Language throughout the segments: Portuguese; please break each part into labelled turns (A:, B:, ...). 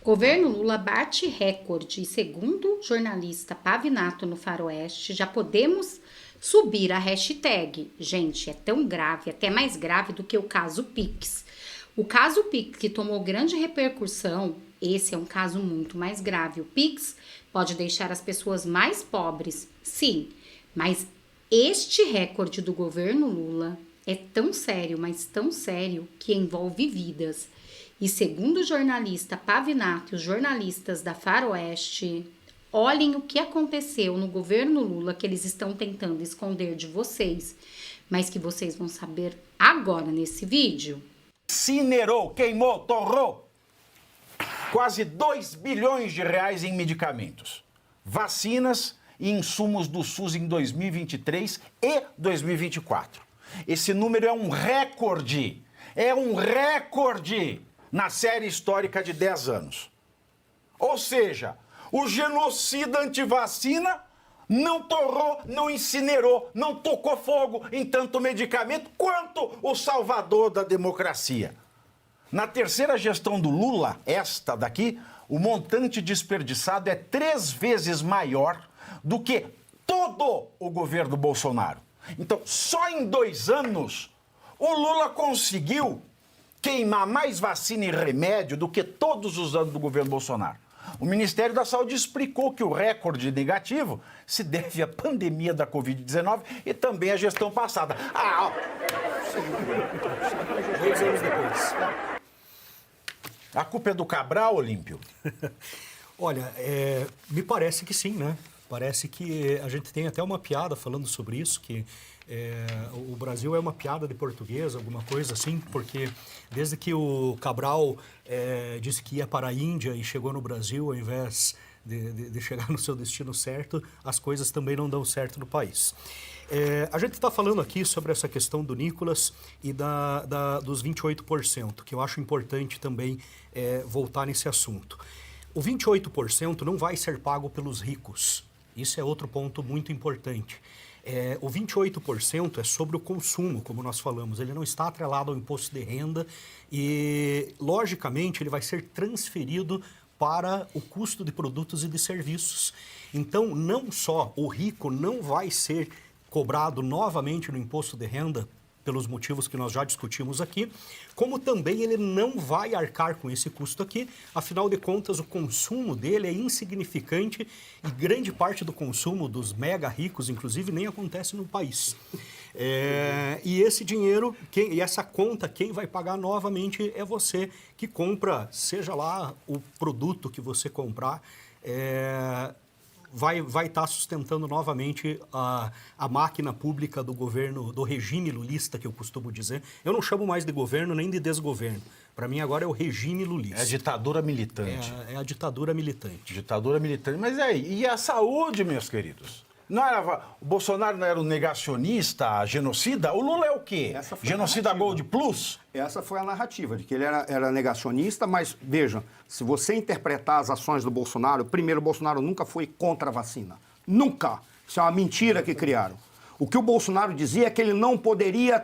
A: Governo Lula bate recorde e, segundo o jornalista Pavinato no Faroeste, já podemos subir a hashtag. Gente, é tão grave, até mais grave do que o caso Pix. O caso Pix, que tomou grande repercussão, esse é um caso muito mais grave. O Pix pode deixar as pessoas mais pobres, sim, mas este recorde do governo Lula é tão sério, mas tão sério, que envolve vidas. E segundo o jornalista Pavinato e os jornalistas da Faroeste, olhem o que aconteceu no governo Lula, que eles estão tentando esconder de vocês, mas que vocês vão saber agora nesse vídeo.
B: Incinerou, queimou, torrou quase 2 bilhões de reais em medicamentos, vacinas e insumos do SUS em 2023 e 2024. Esse número é um recorde na série histórica de 10 anos. Ou seja, o genocida antivacina não torrou, não incinerou, não tocou fogo em tanto medicamento quanto o salvador da democracia. Na terceira gestão do Lula, esta daqui, o montante desperdiçado é 3 vezes maior do que todo o governo Bolsonaro. Então, só em 2 anos, o Lula conseguiu queimar mais vacina e remédio do que todos os anos do governo Bolsonaro. O Ministério da Saúde explicou que o recorde negativo se deve à pandemia da Covid-19 e também à gestão passada.
C: 2 anos depois.
B: A culpa é do Cabral, Olímpio?
C: Olha, me parece que sim, né? Parece que a gente tem até uma piada falando sobre isso, que o Brasil é uma piada de português, alguma coisa assim, porque desde que o Cabral disse que ia para a Índia e chegou no Brasil, ao invés de chegar no seu destino certo, as coisas também não dão certo no país. A gente está falando aqui sobre essa questão do Nicolas e dos 28%, que eu acho importante também voltar nesse assunto. O 28% não vai ser pago pelos ricos. Isso é outro ponto muito importante. O 28% é sobre o consumo, como nós falamos. Ele não está atrelado ao imposto de renda e, logicamente, ele vai ser transferido para o custo de produtos e de serviços. Então, não só o rico não vai ser cobrado novamente no imposto de renda, pelos motivos que nós já discutimos aqui, como também ele não vai arcar com esse custo aqui, afinal de contas o consumo dele é insignificante e grande parte do consumo dos mega ricos, inclusive, nem acontece no país. E esse dinheiro, e essa conta, quem vai pagar novamente é você que compra, seja lá o produto que você comprar, vai estar sustentando novamente a máquina pública do governo, do regime lulista, que eu costumo dizer. Eu não chamo mais de governo nem de desgoverno. Para mim agora é o regime lulista.
B: É a ditadura militante.
C: É a ditadura militante.
B: Ditadura militante. Mas aí, e a saúde, meus queridos? O Bolsonaro não era um negacionista, genocida? O Lula é o quê? Genocida Gold Plus?
D: Essa foi a narrativa, de que ele era negacionista, mas veja, se você interpretar as ações do Bolsonaro, primeiro, o Bolsonaro nunca foi contra a vacina. Nunca. Isso é uma mentira que criaram. O que o Bolsonaro dizia é que ele não poderia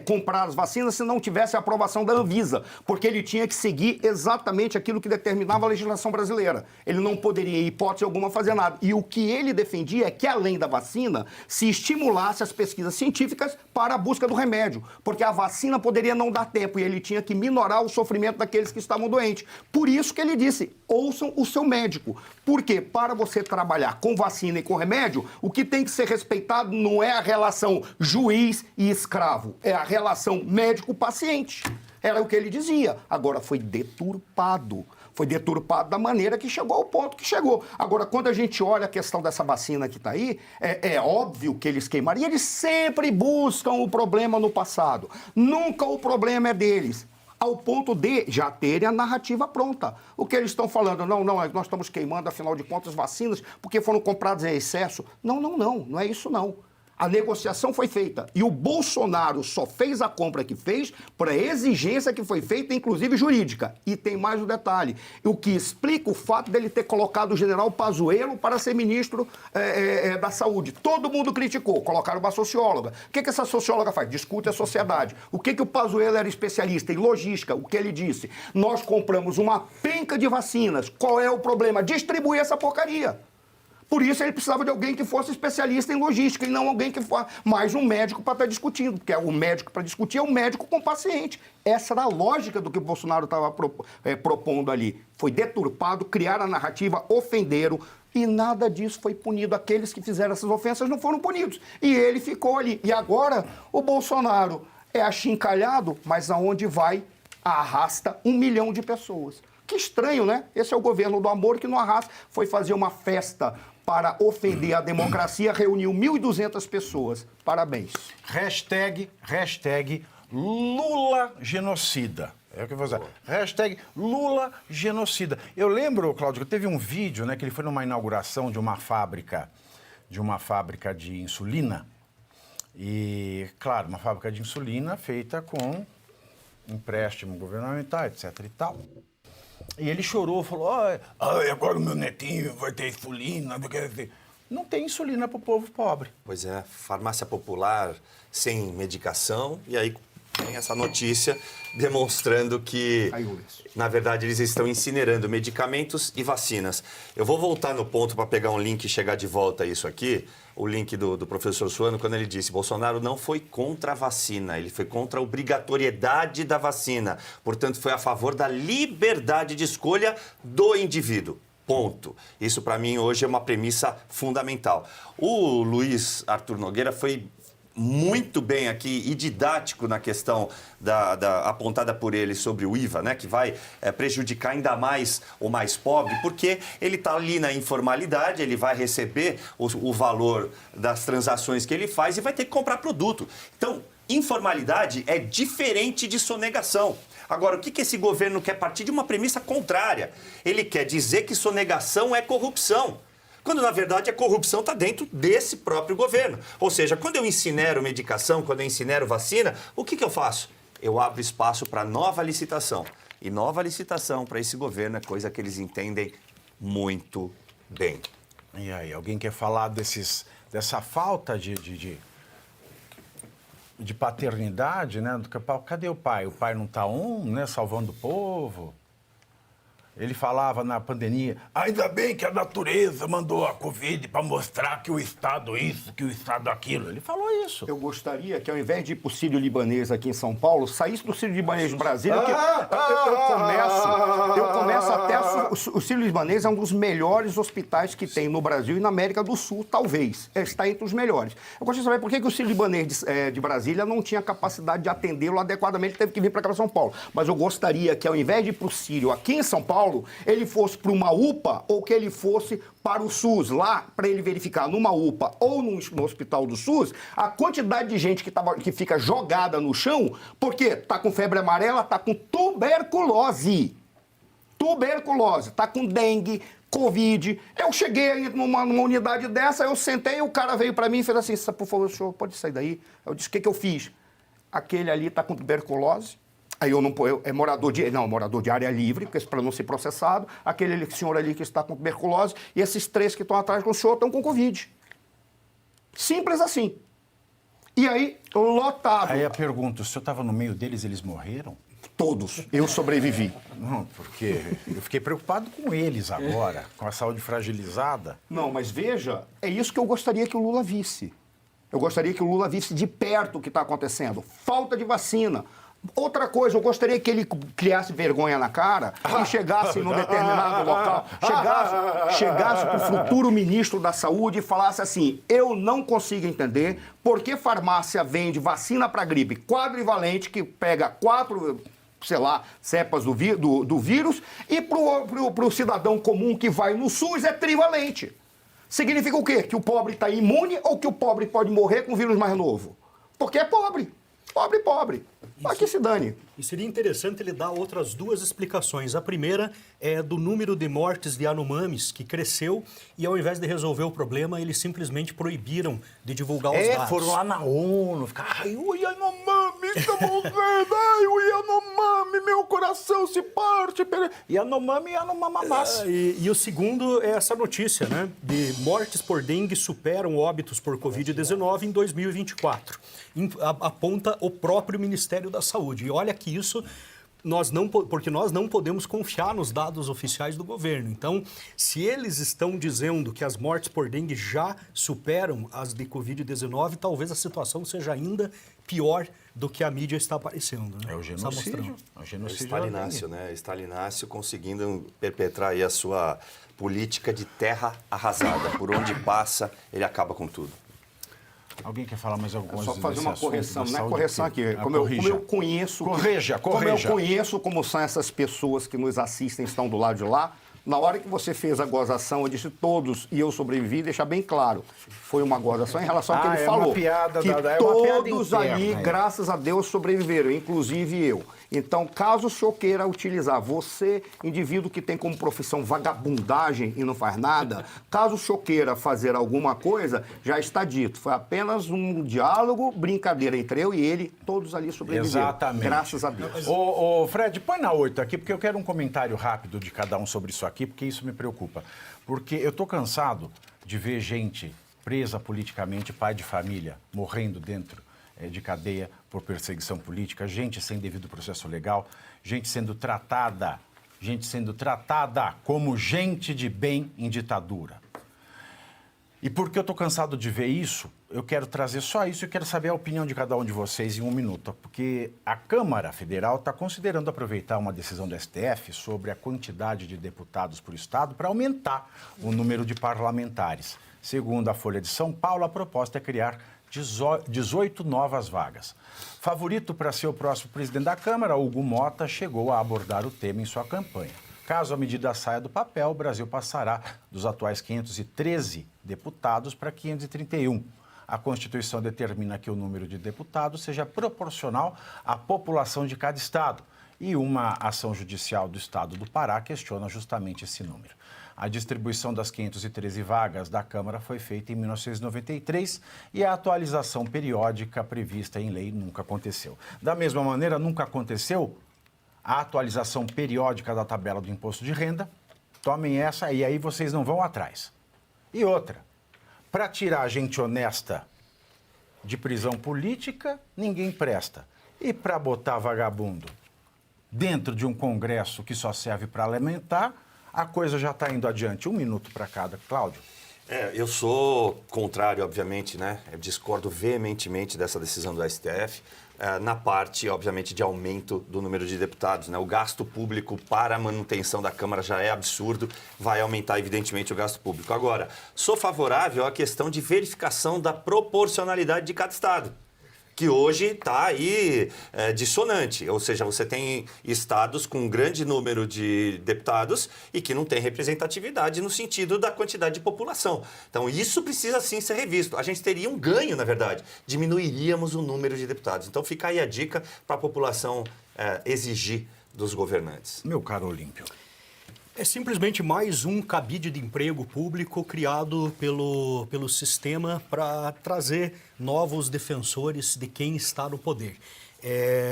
D: comprar as vacinas se não tivesse a aprovação da Anvisa, porque ele tinha que seguir exatamente aquilo que determinava a legislação brasileira. Ele não poderia, em hipótese alguma, fazer nada. E o que ele defendia é que, além da vacina, se estimulasse as pesquisas científicas para a busca do remédio, porque a vacina poderia não dar tempo e ele tinha que minorar o sofrimento daqueles que estavam doentes. Por isso que ele disse, ouçam o seu médico. Porque para você trabalhar com vacina e com remédio, o que tem que ser respeitado não é a relação juiz e escravo, é a relação médico-paciente. Era o que ele dizia. Agora foi deturpado. Foi deturpado da maneira que chegou ao ponto que chegou. Agora, quando a gente olha a questão dessa vacina que está aí, é óbvio que eles queimariam. Eles sempre buscam o problema no passado. Nunca o problema é deles. Ao ponto de já terem a narrativa pronta. O que eles estão falando? Não, nós estamos queimando, afinal de contas, vacinas porque foram compradas em excesso. Não é isso não. A negociação foi feita e o Bolsonaro só fez a compra que fez por exigência que foi feita, inclusive jurídica. E tem mais um detalhe, o que explica o fato dele ter colocado o general Pazuello para ser ministro da Saúde. Todo mundo criticou, colocaram uma socióloga. O que essa socióloga faz? Discute a sociedade. O que o Pazuello era especialista em logística? O que ele disse? Nós compramos uma penca de vacinas. Qual é o problema? Distribuir essa porcaria. Por isso ele precisava de alguém que fosse especialista em logística e não alguém que fosse mais um médico para estar discutindo, porque o médico para discutir é um médico com paciente. Essa era a lógica do que o Bolsonaro estava propondo ali. Foi deturpado, criaram a narrativa, ofenderam e nada disso foi punido. Aqueles que fizeram essas ofensas não foram punidos. E ele ficou ali. E agora o Bolsonaro é achincalhado, mas aonde vai, arrasta 1 milhão de pessoas. Que estranho, né? Esse é o governo do amor que não arrasta. Foi fazer uma festa para ofender a democracia, reuniu 1.200 pessoas. Parabéns.
B: Hashtag Lula genocida. É o que eu vou usar. Hashtag Lula genocida. Eu lembro, Cláudio, que teve um vídeo, né, que ele foi numa inauguração de uma fábrica de insulina. E, claro, uma fábrica de insulina feita com empréstimo governamental, etc. e tal. E ele chorou, falou, agora o meu netinho vai ter insulina. Não tem insulina para o povo pobre.
E: Pois é, farmácia popular sem medicação, e aí tem essa notícia demonstrando que, na verdade, eles estão incinerando medicamentos e vacinas. Eu vou voltar no ponto para pegar um link e chegar de volta a isso aqui, o link do professor Suano, quando ele disse Bolsonaro não foi contra a vacina, ele foi contra a obrigatoriedade da vacina. Portanto, foi a favor da liberdade de escolha do indivíduo. Ponto. Isso, para mim, hoje é uma premissa fundamental. O Luiz Arthur Nogueira foi muito bem aqui e didático na questão apontada por ele sobre o IVA, né, que vai prejudicar ainda mais o mais pobre, porque ele está ali na informalidade, ele vai receber o valor das transações que ele faz e vai ter que comprar produto. Então, informalidade é diferente de sonegação. Agora, o que esse governo quer partir de uma premissa contrária? Ele quer dizer que sonegação é corrupção, quando, na verdade, a corrupção está dentro desse próprio governo. Ou seja, quando eu incinero medicação, quando eu incinero vacina, o que eu faço? Eu abro espaço para nova licitação. E nova licitação para esse governo é coisa que eles entendem muito bem.
B: E aí, alguém quer falar dessa falta de paternidade, né? Cadê o pai? O pai não está né, salvando o povo? Ele falava na pandemia, ainda bem que a natureza mandou a Covid para mostrar que o Estado isso, que o Estado aquilo. Ele falou isso.
D: Eu gostaria que, ao invés de ir para o Sírio-Libanês aqui em São Paulo, saísse do Sírio-Libanês de Brasília, que eu começo até... O Sírio-Libanês é um dos melhores hospitais que tem no Brasil e na América do Sul, talvez. Está entre os melhores. Eu gostaria de saber por que o Sírio-Libanês de Brasília não tinha capacidade de atendê-lo adequadamente, teve que vir para cá, para São Paulo. Mas eu gostaria que, ao invés de ir para o Sírio aqui em São Paulo, ele fosse para uma UPA ou que ele fosse para o SUS, lá, para ele verificar numa UPA ou no hospital do SUS, a quantidade de gente que fica jogada no chão, porque está com febre amarela, está com tuberculose. Tuberculose, está com dengue, Covid. Eu cheguei aí numa unidade dessa, eu sentei, o cara veio para mim e fez assim, por favor, senhor, pode sair daí? Eu disse, o que eu fiz? Aquele ali está com tuberculose. Aí é morador de área livre, para não ser processado, aquele senhor ali que está com tuberculose, e esses 3 que estão atrás com o senhor estão com Covid. Simples assim. E aí, lotado.
B: Aí a pergunta, o senhor estava no meio deles, eles morreram?
D: Todos. Eu sobrevivi.
B: Não, porque eu fiquei preocupado com eles agora, com a saúde fragilizada.
D: Não, mas veja, é isso que eu gostaria que o Lula visse. Eu gostaria que o Lula visse de perto o que está acontecendo. Falta de vacina. Outra coisa, eu gostaria que ele criasse vergonha na cara e chegasse num determinado local, chegasse para o futuro ministro da Saúde e falasse assim, eu não consigo entender por que farmácia vende vacina para gripe quadrivalente, que pega 4, cepas do vírus, e para o cidadão comum que vai no SUS é trivalente. Significa o quê? Que o pobre está imune ou que o pobre pode morrer com o vírus mais novo? Porque é pobre. Pobre, pobre. Mas que se dane.
C: E seria interessante ele dar outras duas explicações. A primeira é do número de mortes de Yanomamis, que cresceu, e ao invés de resolver o problema, eles simplesmente proibiram de divulgar os dados.
B: Foram lá na ONU, ficaram, ai, o Yanomami está morrendo, ai, o Yanomami, meu coração se parte. Yanomami, Yanomamamas.
C: E o segundo é essa notícia, né? De mortes por dengue superam óbitos por Covid-19 em 2024. Aponta o próprio Ministério da Saúde. E olha que isso, porque nós não podemos confiar nos dados oficiais do governo. Então, se eles estão dizendo que as mortes por dengue já superam as de Covid-19, talvez a situação seja ainda pior do que a mídia está aparecendo. Né?
B: É o genocídio.
E: É o Stalinácio, né? Stalinácio conseguindo perpetrar aí a sua política de terra arrasada. Por onde passa, ele acaba com tudo.
B: Alguém quer falar mais alguma coisa?
D: Só fazer uma correção, não é correção aqui. Como eu conheço.
B: Corrija.
D: Como eu conheço como são essas pessoas que nos assistem, estão do lado de lá. Na hora que você fez a gozação, eu disse todos e eu sobrevivi, deixar bem claro. Foi uma gozação em relação ao que ele falou.
B: Uma piada
D: que todos ali, graças a Deus, sobreviveram, inclusive eu. Então, caso o senhor queira utilizar, você, indivíduo que tem como profissão vagabundagem e não faz nada, caso o senhor queira fazer alguma coisa, já está dito. Foi apenas um diálogo, brincadeira entre eu e ele, todos ali sobreviveram.
B: Exatamente.
D: Graças a Deus.
B: Ô, Fred, põe na 8 aqui, porque eu quero um comentário rápido de cada um sobre isso aqui, porque isso me preocupa. Porque eu estou cansado de ver gente presa politicamente, pai de família, morrendo dentro de cadeia por perseguição política, gente sem devido processo legal, gente sendo tratada como gente de bem em ditadura. E porque eu estou cansado de ver isso, eu quero trazer só isso e quero saber a opinião de cada um de vocês em um minuto, porque a Câmara Federal está considerando aproveitar uma decisão do STF sobre a quantidade de deputados por estado para aumentar o número de parlamentares. Segundo a Folha de São Paulo, a proposta é criar 18 novas vagas. Favorito para ser o próximo presidente da Câmara, Hugo Mota chegou a abordar o tema em sua campanha. Caso a medida saia do papel, o Brasil passará dos atuais 513 deputados para 531. A Constituição determina que o número de deputados seja proporcional à população de cada estado. E uma ação judicial do estado do Pará questiona justamente esse número. A distribuição das 513 vagas da Câmara foi feita em 1993 e a atualização periódica prevista em lei nunca aconteceu. Da mesma maneira, nunca aconteceu a atualização periódica da tabela do imposto de renda. Tomem essa e aí vocês não vão atrás. E outra, para tirar gente honesta de prisão política, ninguém presta. E para botar vagabundo dentro de um Congresso que só serve para alimentar, a coisa já está indo adiante. Um minuto para cada. Cláudio.
E: Eu sou contrário, obviamente, né? Eu discordo veementemente dessa decisão do STF, na parte, obviamente, de aumento do número de deputados, né? O gasto público para a manutenção da Câmara já é absurdo, vai aumentar, evidentemente, o gasto público. Agora, sou favorável à questão de verificação da proporcionalidade de cada estado, que hoje está aí dissonante. Ou seja, você tem estados com um grande número de deputados e que não tem representatividade no sentido da quantidade de população. Então, isso precisa sim ser revisto. A gente teria um ganho, na verdade. Diminuiríamos o número de deputados. Então, fica aí a dica para a população exigir dos governantes.
B: Meu caro Olímpio.
C: É simplesmente mais um cabide de emprego público criado pelo sistema para trazer novos defensores de quem está no poder.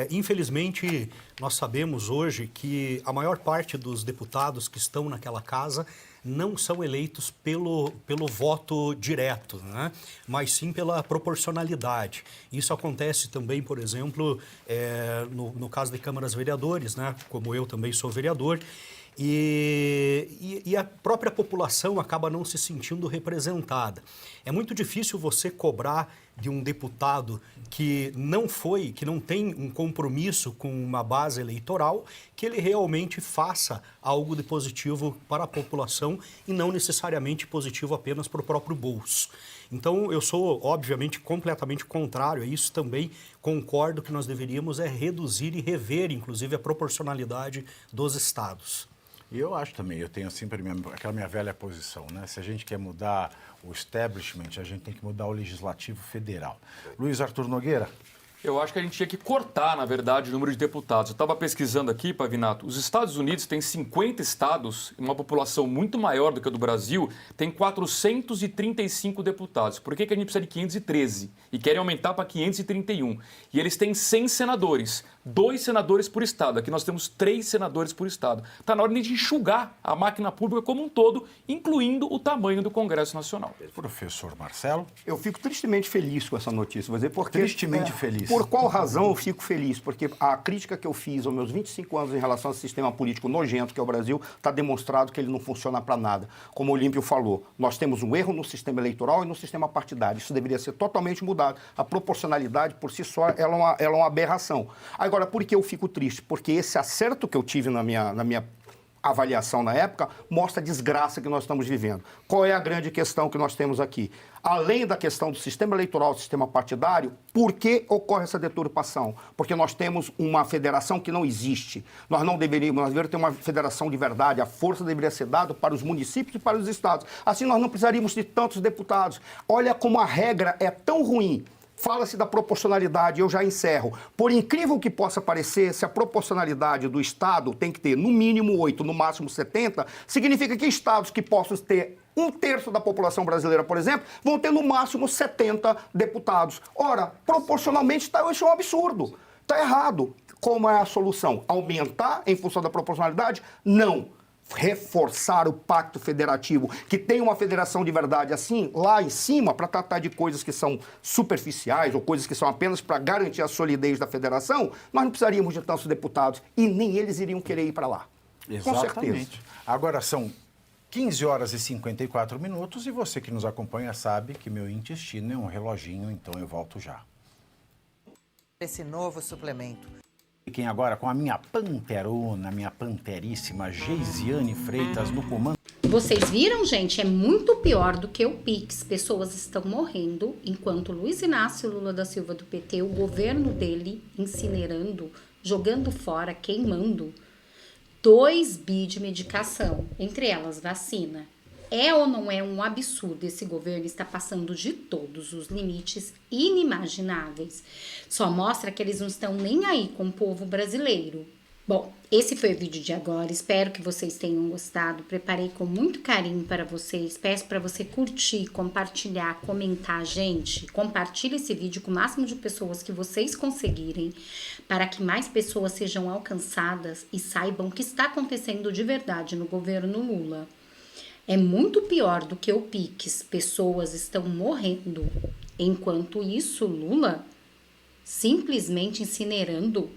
C: Infelizmente, nós sabemos hoje que a maior parte dos deputados que estão naquela casa não são eleitos pelo voto direto, né? Mas sim pela proporcionalidade. Isso acontece também, por exemplo, no caso de câmaras vereadores, né? Como eu também sou vereador. E a própria população acaba não se sentindo representada. É muito difícil você cobrar de um deputado que não tem um compromisso com uma base eleitoral, que ele realmente faça algo de positivo para a população e não necessariamente positivo apenas para o próprio bolso. Então, eu sou, obviamente, completamente contrário a isso também. Concordo que nós deveríamos reduzir e rever, inclusive, a proporcionalidade dos estados.
B: E eu acho também, eu tenho sempre aquela minha velha posição, né? Se a gente quer mudar o establishment, a gente tem que mudar o legislativo federal. Luiz Arthur Nogueira.
F: Eu acho que a gente tinha que cortar, na verdade, o número de deputados. Eu estava pesquisando aqui, Pavinato, os Estados Unidos têm 50 estados, uma população muito maior do que a do Brasil, tem 435 deputados. Por que a gente precisa de 513? E querem aumentar para 531. E eles têm 100 senadores, 2 senadores por estado. Aqui nós temos 3 senadores por estado. Está na hora de enxugar a máquina pública como um todo, incluindo o tamanho do Congresso Nacional.
B: Professor Marcelo?
D: Eu fico tristemente feliz com essa notícia, vou dizer porque...
B: Tristemente feliz.
D: Por qual razão eu fico feliz? Porque a crítica que eu fiz aos meus 25 anos em relação ao sistema político nojento que é o Brasil, está demonstrado que ele não funciona para nada. Como o Olímpio falou, nós temos um erro no sistema eleitoral e no sistema partidário. Isso deveria ser totalmente mudado. A proporcionalidade, por si só, ela é uma aberração. Agora, por que eu fico triste? Porque esse acerto que eu tive na minha avaliação na época mostra a desgraça que nós estamos vivendo. Qual é a grande questão que nós temos aqui? Além da questão do sistema eleitoral, do sistema partidário, por que ocorre essa deturpação? Porque nós temos uma federação que não existe. Nós deveríamos ter uma federação de verdade. A força deveria ser dada para os municípios e para os estados. Assim nós não precisaríamos de tantos deputados. Olha como a regra é tão ruim. Fala-se da proporcionalidade, eu já encerro. Por incrível que possa parecer, se a proporcionalidade do Estado tem que ter no mínimo 8, no máximo 70, significa que estados que possam ter 1/3 da população brasileira, por exemplo, vão ter no máximo 70 deputados. Ora, proporcionalmente, isso é um absurdo. Está errado. Como é a solução? Aumentar em função da proporcionalidade? Não. Reforçar o pacto federativo, que tem uma federação de verdade assim, lá em cima, para tratar de coisas que são superficiais ou coisas que são apenas para garantir a solidez da federação, nós não precisaríamos de tantos deputados e nem eles iriam querer ir para lá.
B: Exatamente.
D: Com certeza.
B: Agora são 15 horas e 54 minutos e você que nos acompanha sabe que meu intestino é um reloginho, então eu volto já.
G: Esse novo suplemento.
B: Fiquem agora com a minha panterona, minha panteríssima Geisiane Freitas no comando.
A: Vocês viram, gente? É muito pior do que o Pix. Pessoas estão morrendo, enquanto Luiz Inácio Lula da Silva do PT, o governo dele, incinerando, jogando fora, queimando 2 bi de medicação, entre elas vacina. É ou não é um absurdo? Esse governo está passando de todos os limites inimagináveis. Só mostra que eles não estão nem aí com o povo brasileiro. Bom, esse foi o vídeo de agora. Espero que vocês tenham gostado. Preparei com muito carinho para vocês. Peço para você curtir, compartilhar, comentar. Gente, compartilhe esse vídeo com o máximo de pessoas que vocês conseguirem, para que mais pessoas sejam alcançadas e saibam o que está acontecendo de verdade no governo Lula. É muito pior do que o Pix. Pessoas estão morrendo. Enquanto isso, Lula simplesmente incinerando,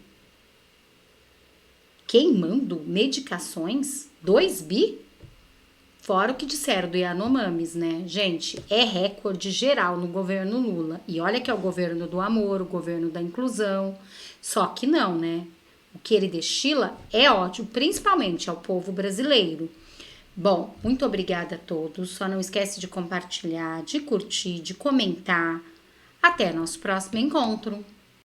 A: queimando medicações, 2 bi? Fora o que disseram do Yanomamis, né? Gente, é recorde geral no governo Lula. E olha que é o governo do amor, o governo da inclusão. Só que não, né? O que ele destila é ódio, principalmente ao povo brasileiro. Bom, muito obrigada a todos. Só não esquece de compartilhar, de curtir, de comentar. Até nosso próximo encontro.